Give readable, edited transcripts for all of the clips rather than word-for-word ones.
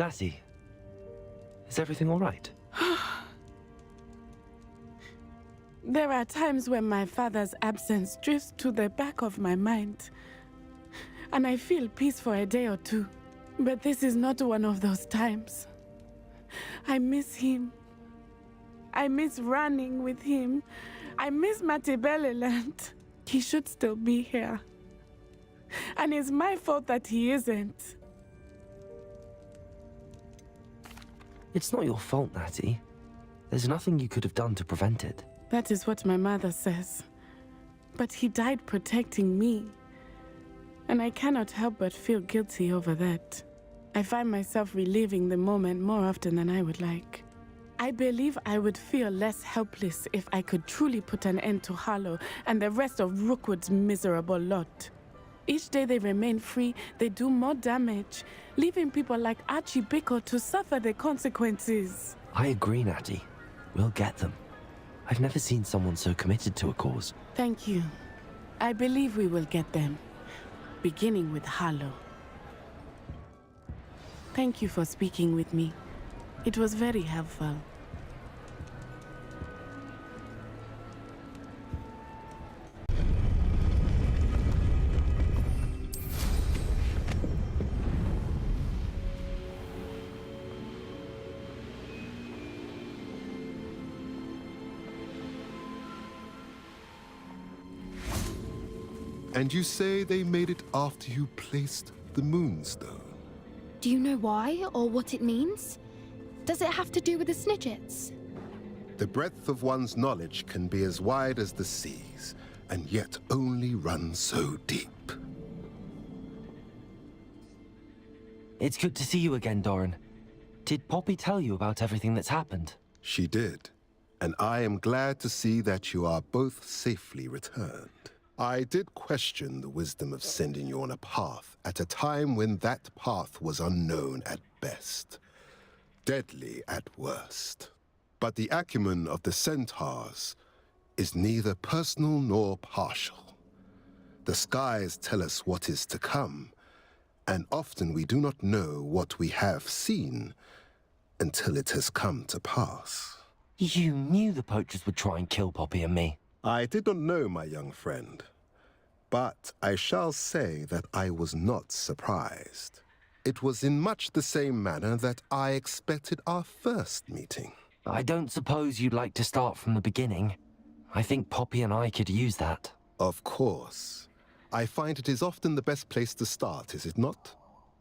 Lassie, is everything all right? There are times when my father's absence drifts to the back of my mind, and I feel peace for a day or two. But this is not one of those times. I miss him. I miss running with him. I miss Matebeleland. He should still be here. And it's my fault that he isn't. It's not your fault, Natty. There's nothing you could have done to prevent it. That is what my mother says. But he died protecting me. And I cannot help but feel guilty over that. I find myself reliving the moment more often than I would like. I believe I would feel less helpless if I could truly put an end to Harlow and the rest of Rookwood's miserable lot. Each day they remain free, they do more damage, leaving people like Archie Bickle to suffer the consequences. I agree, Natty. We'll get them. I've never seen someone so committed to a cause. Thank you. I believe we will get them, beginning with Harlow. Thank you for speaking with me. It was very helpful. And you say they made it after you placed the Moonstone? Do you know why or what it means? Does it have to do with the Snidgets? The breadth of one's knowledge can be as wide as the seas, and yet only run so deep. It's good to see you again, Doran. Did Poppy tell you about everything that's happened? She did, and I am glad to see that you are both safely returned. I did question the wisdom of sending you on a path at a time when that path was unknown at best, deadly at worst. But the acumen of the centaurs is neither personal nor partial. The skies tell us what is to come, and often we do not know what we have seen until it has come to pass. You knew the poachers would try and kill Poppy and me. I did not know, my young friend, but I shall say that I was not surprised. It was in much the same manner that I expected our first meeting. I don't suppose you'd like to start from the beginning. I think Poppy and I could use that. Of course. I find it is often the best place to start, is it not?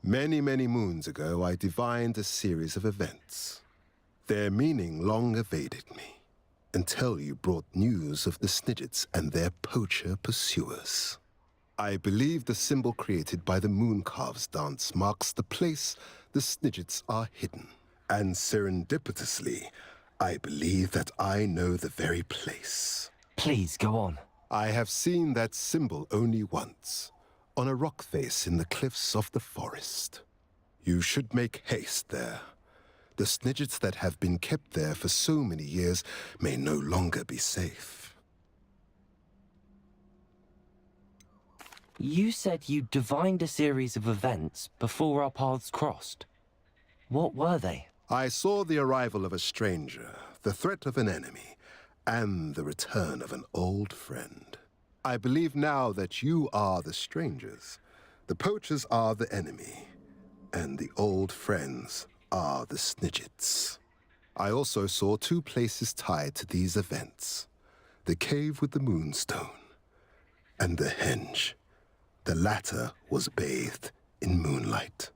Many, many moons ago, I divined a series of events. Their meaning long evaded me, until you brought news of the Snidgets and their poacher pursuers. I believe the symbol created by the Mooncalves dance marks the place the Snidgets are hidden. And serendipitously, I believe that I know the very place. Please, go on. I have seen that symbol only once, on a rock face in the cliffs of the forest. You should make haste there. The Snidgets that have been kept there for so many years may no longer be safe. You said you divined a series of events before our paths crossed. What were they? I saw the arrival of a stranger, the threat of an enemy, and the return of an old friend. I believe now that you are the strangers, the poachers are the enemy, and the old friends are the Snidgets. I also saw two places tied to these events: the cave with the Moonstone and the henge. The latter was bathed in moonlight.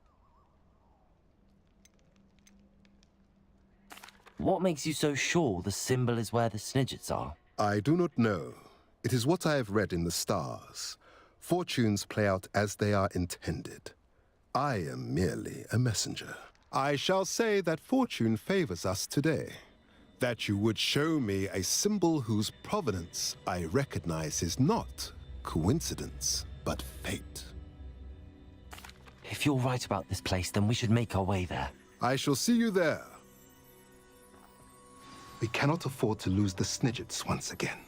What makes you so sure the symbol is where the Snidgets are? I do not know. It is what I have read in the stars. Fortunes play out as they are intended. I am merely a messenger. I shall say that fortune favors us today. That you would show me a symbol whose provenance I recognize is not coincidence, but fate. If you're right about this place, then we should make our way there. I shall see you there. We cannot afford to lose the Snidgets once again.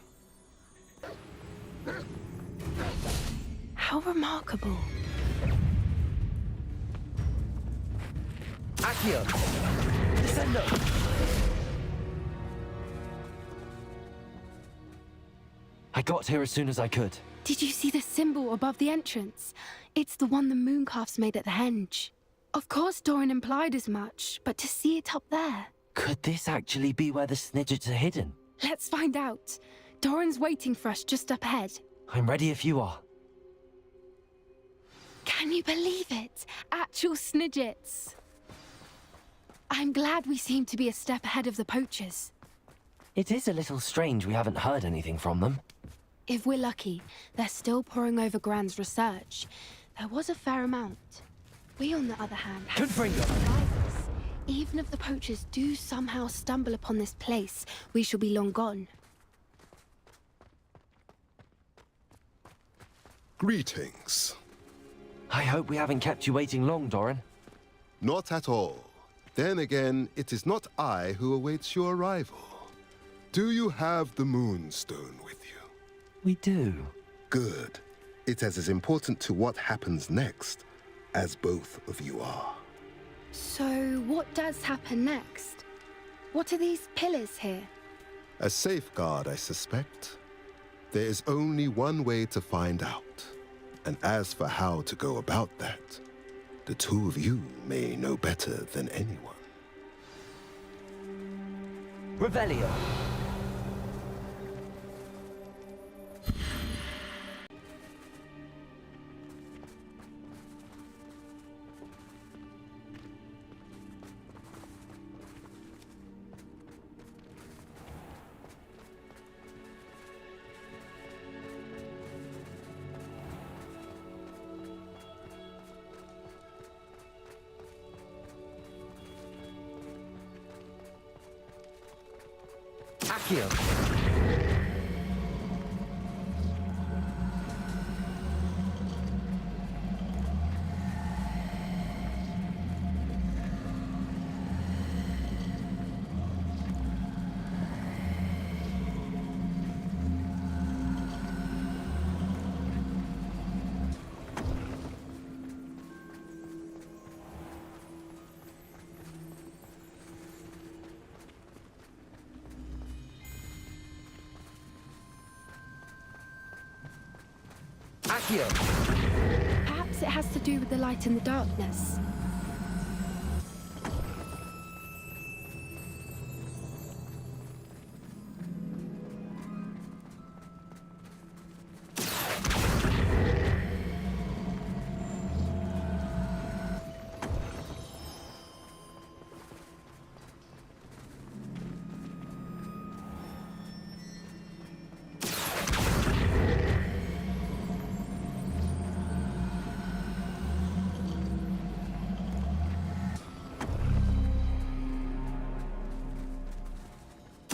How remarkable. Accio! Descendo! I got here as soon as I could. Did you see the symbol above the entrance? It's the one the mooncalfs made at the henge. Of course Doran implied as much, but to see it up there... Could this actually be where the Snidgets are hidden? Let's find out. Doran's waiting for us just up ahead. I'm ready if you are. Can you believe it? Actual Snidgets. I'm glad we seem to be a step ahead of the poachers. It is a little strange we haven't heard anything from them. If we're lucky, they're still poring over Gran's research. There was a fair amount. We, on the other hand, have Good bring up. survivors. Even if the poachers do somehow stumble upon this place, we shall be long gone. Greetings. I hope we haven't kept you waiting long, Doran. Not at all. Then again, it is not I who awaits your arrival. Do you have the Moonstone with you? We do. Good. It is as important to what happens next as both of you are. So, what does happen next? What are these pillars here? A safeguard, I suspect. There is only one way to find out. And as for how to go about that, the two of you may know better than anyone. Revelio. Accio. Accio. Perhaps it has to do with the light and the darkness.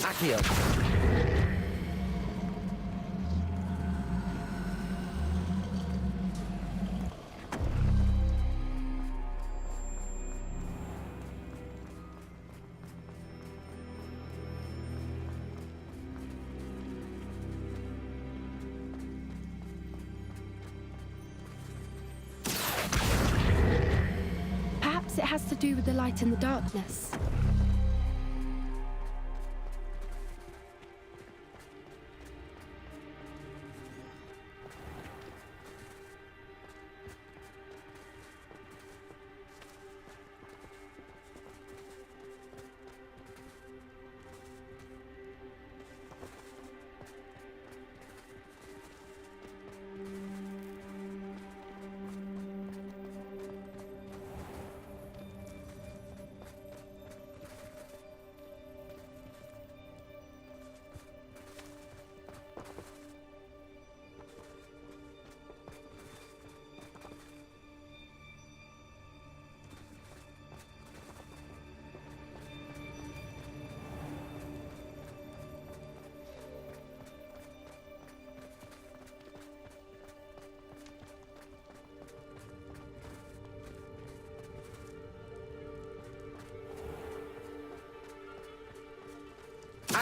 Accio. Perhaps it has to do with the light and the darkness.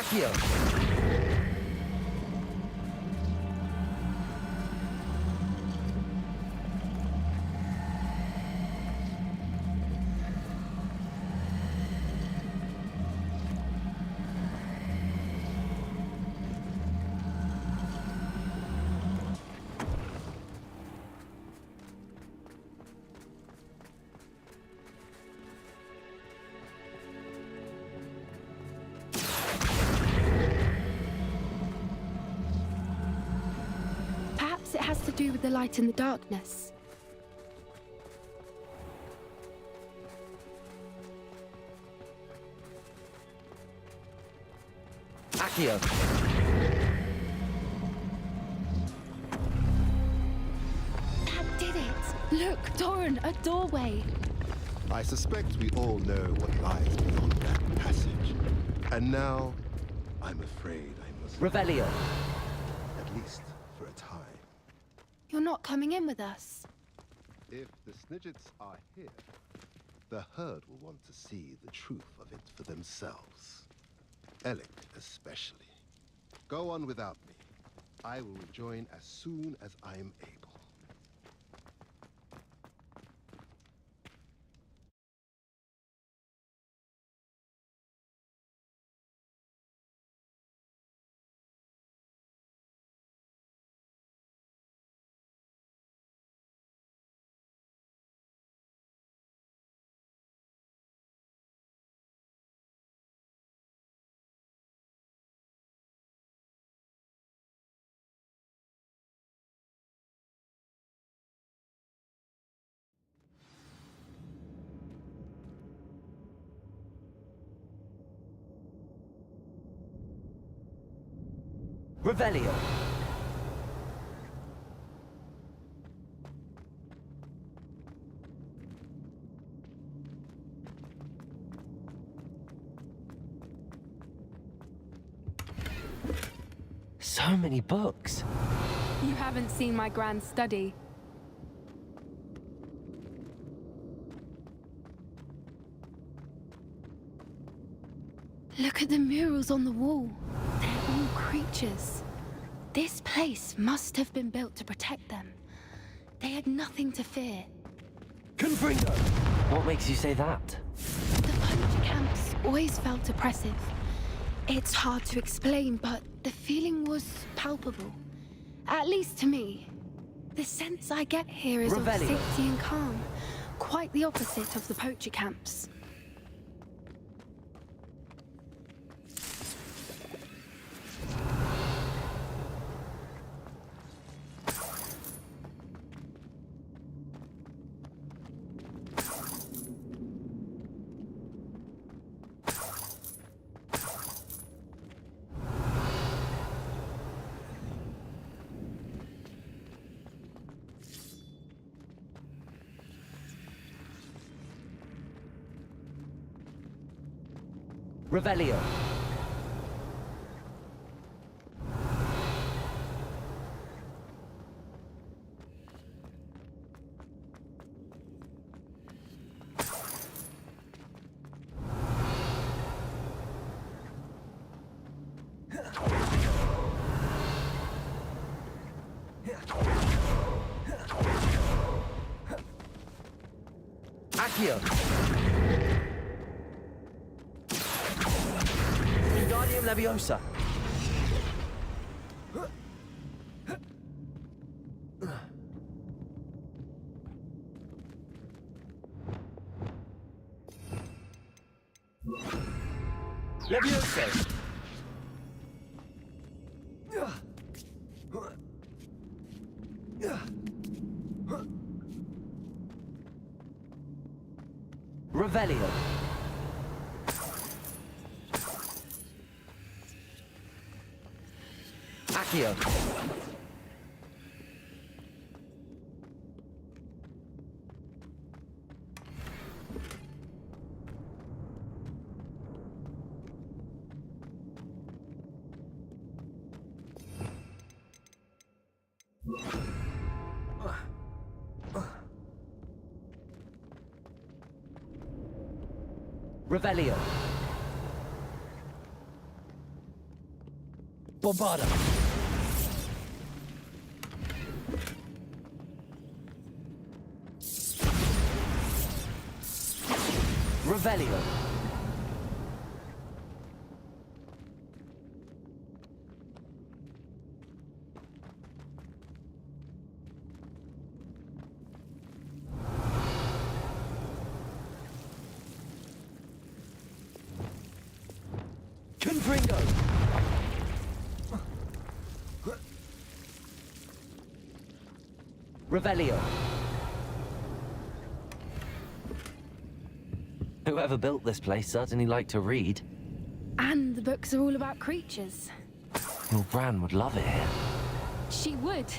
Accio. the light in the darkness. Accio! That did it! Look, Doran, a doorway! I suspect we all know what lies beyond that passage. And now, I'm afraid I must... Revelio! At least for a time. You're not coming in with us. If the Snidgets are here, the herd will want to see the truth of it for themselves. Alec especially. Go on without me. I will rejoin as soon as I am able. Revelio! So many books. You haven't seen my grand study. Look at the murals on the wall. They're all creatures. This place must have been built to protect them. They had nothing to fear. Confringo! What makes you say that? The poacher camps always felt oppressive. It's hard to explain, but the feeling was palpable. At least to me. The sense I get here is of Revelio. safety and calm. Quite the opposite of the poacher camps. Revelio! Accio! Wingardium Leviosa! Leviosa! Revelio! Accio! Revelio! Bombarda! Revelio! Confringo! Revelio. Whoever built this place certainly liked to read. And the books are all about creatures. Your Bran would love it here. She would.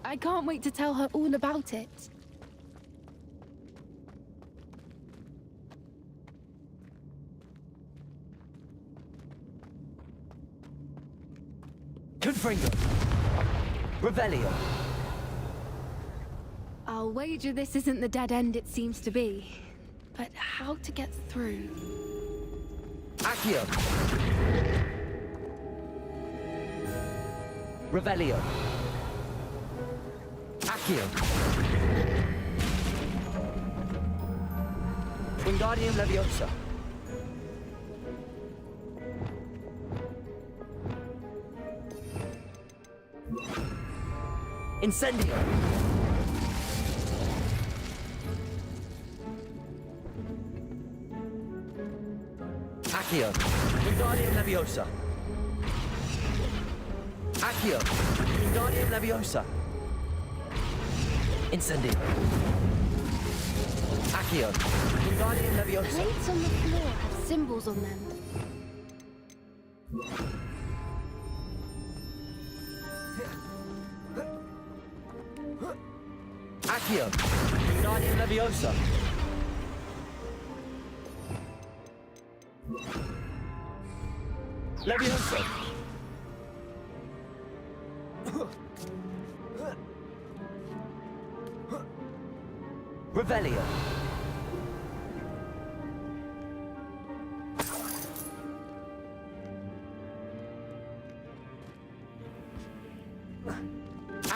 I can't wait to tell her all about it. Confringo. Revelio. I'll wager this isn't the dead end it seems to be. But how to get through? Accio. Revelio. Accio. Wingardium Leviosa. Incendio. Accio. Wingardium Leviosa. Accio. Wingardium Leviosa. Incendio. Accio. Wingardium Leviosa. Plates on the floor have symbols on them. Accio. Wingardium Leviosa. Leviosa. Revelio.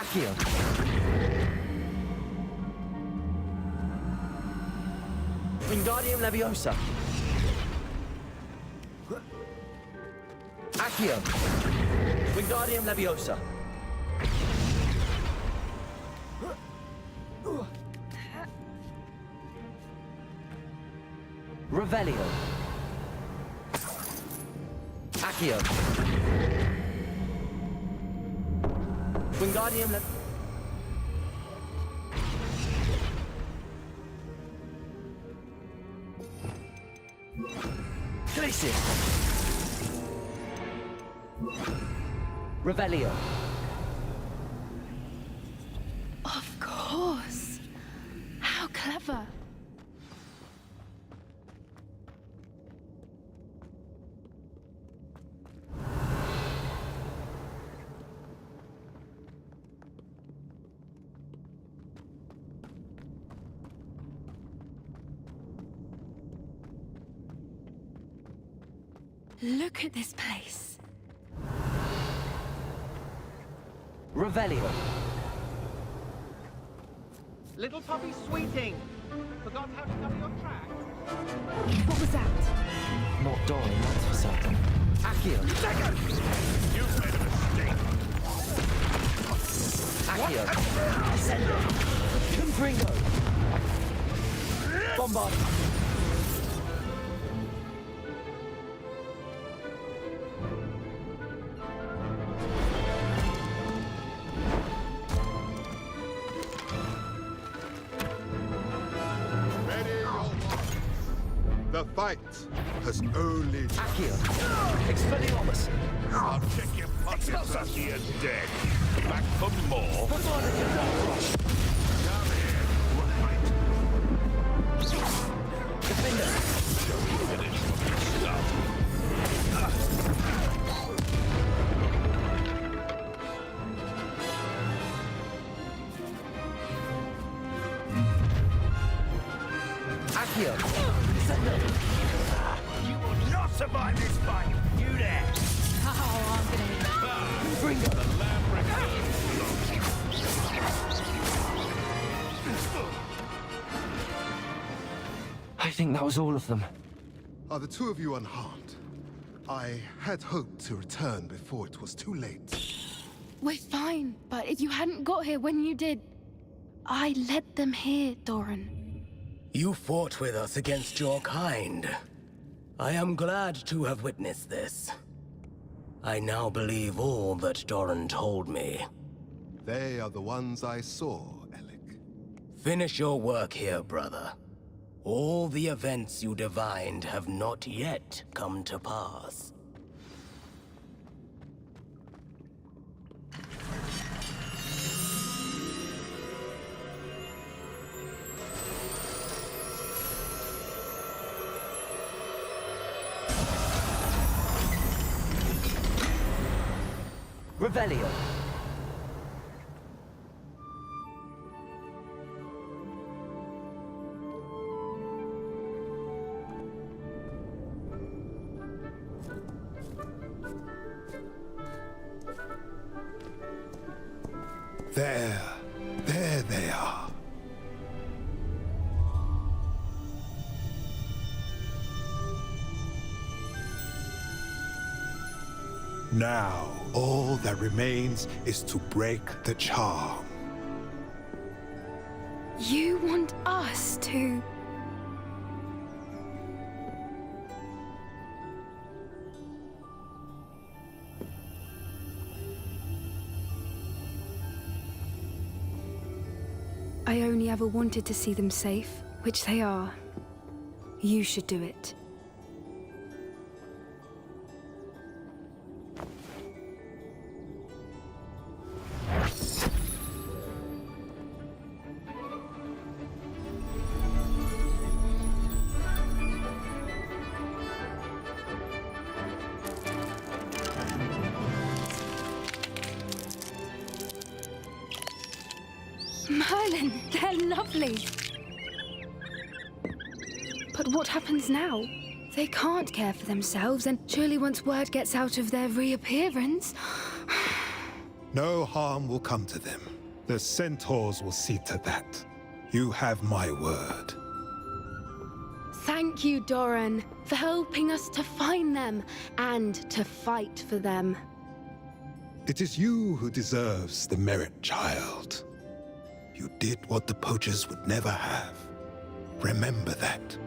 Accio. Wingardium Leviosa. Accio. Wingardium Leviosa. Revelio. Accio. Wingardium Lev... Glacier. Revelio. Of course. How clever. Look at this place. Revelio. Little puppy sweeting! Forgot how to cover your tracks? What was that? Not Doran, that's for certain. Accio. You've made a mistake! Accio. Ascendo. Confringo. Bombard. The fight has only... Accio. Expelliarmus. I'll check your pockets after you're dead. Back for more. Bombarded your Hogwarts. Come here. Right. Defender. Finish what you start. Accio. Descendo. You will not survive this fight. You there. Confringo. The lamb I think that was all of them. Are the two of you unharmed? I had hoped to return before it was too late. We're fine, but if you hadn't got here when you did, I led them here, Doran. You fought with us against your kind. I am glad to have witnessed this. I now believe all that Doran told me. They are the ones I saw, Alec. Finish your work here, brother. All the events you divined have not yet come to pass. Revelio. There they are. Now, all that remains is to break the charm. You want us to... I only ever wanted to see them safe, which they are. You should do it. Merlin, they're lovely. But what happens now? They can't care for themselves, and surely once word gets out of their reappearance... No harm will come to them. The centaurs will see to that. You have my word. Thank you, Doran, for helping us to find them and to fight for them. It is you who deserves the merit, child. You did what the poachers would never have. Remember that.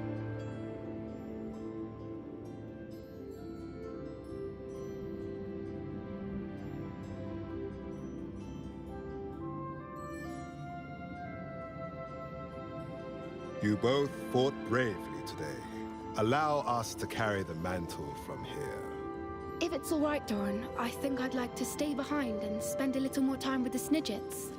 You both fought bravely today. Allow us to carry the mantle from here. If it's all right, Doran, I think I'd like to stay behind and spend a little more time with the Snidgets.